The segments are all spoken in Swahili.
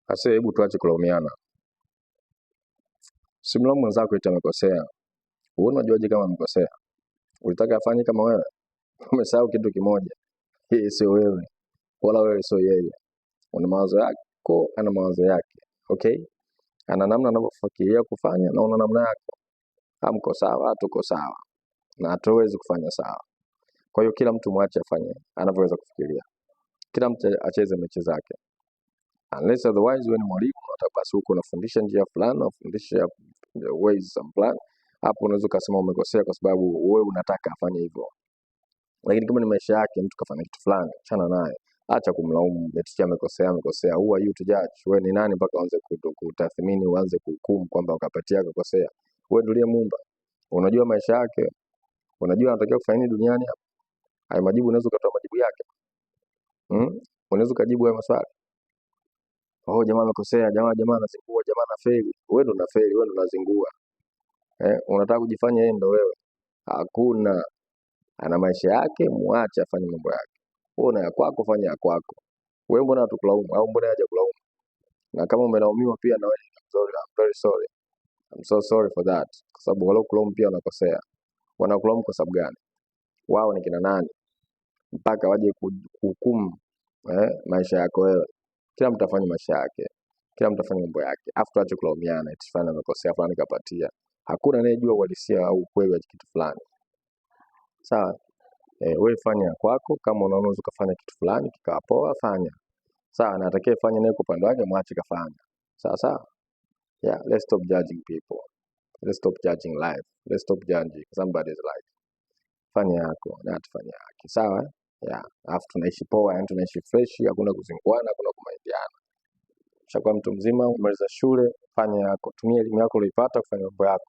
Asa hebu tuache kulaumiana. Simlaumu mwenzako eti amekosea. Wewe unajuaje kama amekosea? Ulitaka afanye kama wewe? Umesahau kitu kimoja. Yeye sio wewe, wala wewe sio yeye. Una mawazo yako, ana mawazo yake. Okay? Ana namna anavyofikiria kufanya na una namna yako. Hamko sawa, tuko sawa. Na hatuwezi kufanya sawa. Kwa hiyo kila mtu mwache afanye anavyoweza kufikiria. Kila mtu acheze mechi zake. Unless otherwise wewe ni mwalimu unataka basi huko unafundisha njia fulani, unafundisha ways some plan. Hapo unaweza kusema umekosea kwa sababu wewe unataka afanye hivyo. Lakini kama ni maisha yake mtu kafanya kitu fulani, achana naye. Acha kumlaumu eti amekosea. Who are you to judge? Wewe ni nani mpaka uanze kutathmini, uanze kuhukumu kwamba ukapatia akakosea? Wewe ndiye Muumba. Unajua maisha yake. Unajua anatakiwa kufanya nini duniani hapa. Hayo majibu unaweza kutoa majibu yake. Unaweza kujibu hayo maswali. Oh, jamaa amekosea, jamaa anazingua, jamaa anafeli. Wewe ndo unafeli, wewe ndo unazingua. Unataka kujifanya yeye ndo wewe. Hakuna. Ana maisha yake, muache afanye mambo yake. Wewe una ya kwako, fanya ya kwako. Wewe mbona hatukulaumu au mbona haja kulaumu? Na kama umelaumiwa pia na wewe, I'm very sorry. I'm so sorry for that. Kwa sababu wale kulaumu pia wanakosea. Wanakulaumu kwa sababu gani? Wao ni kina nani? Mpaka waje kuhukumu maisha yako wewe. Kila mtu afanye maisha yake. Kila mtu afanye mambo yake. Afu ache kulaumiana eti fulani amekosea, fulani kapatia. Hakuna anayejua uhalisia au ukweli wa kitu fulani. Sawa? Wewe fanya ya kwako, kama unaona unaweza kufanya kitu fulani kikawa poa, fanya. Sawa, na atakaye fanya naye kwa upande wake mwache kafanya. Sawa? Yeah, let's stop judging people. Let's stop judging life. Let's stop judging somebody's life. Fanya yako na atafanya yake. Sawa? Yeah, afu tunaishi poa, yani tunaishi fresh, hakuna kuzinguana, hakuna kumaidiana. Ushakuwa mtu mzima, umaliza shule, fanya yako. Tumia elimu yako uliyoipata kufanya mambo yako.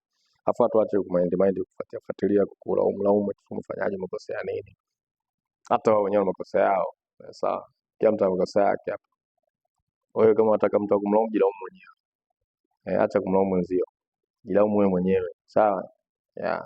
Afu watu waache kumind kufuatilia kulaumu umefanyaje, umekosea nini. Hata wao wenyewe makosa yao. Sawa. Kila mtu ana makosa yake hapa. Wewe kama unataka mtu akumlaumu, jilaumu mwenyewe. Acha kumlaumu mwenzio. Jilaumu wewe mwenyewe. Sawa? Yeah.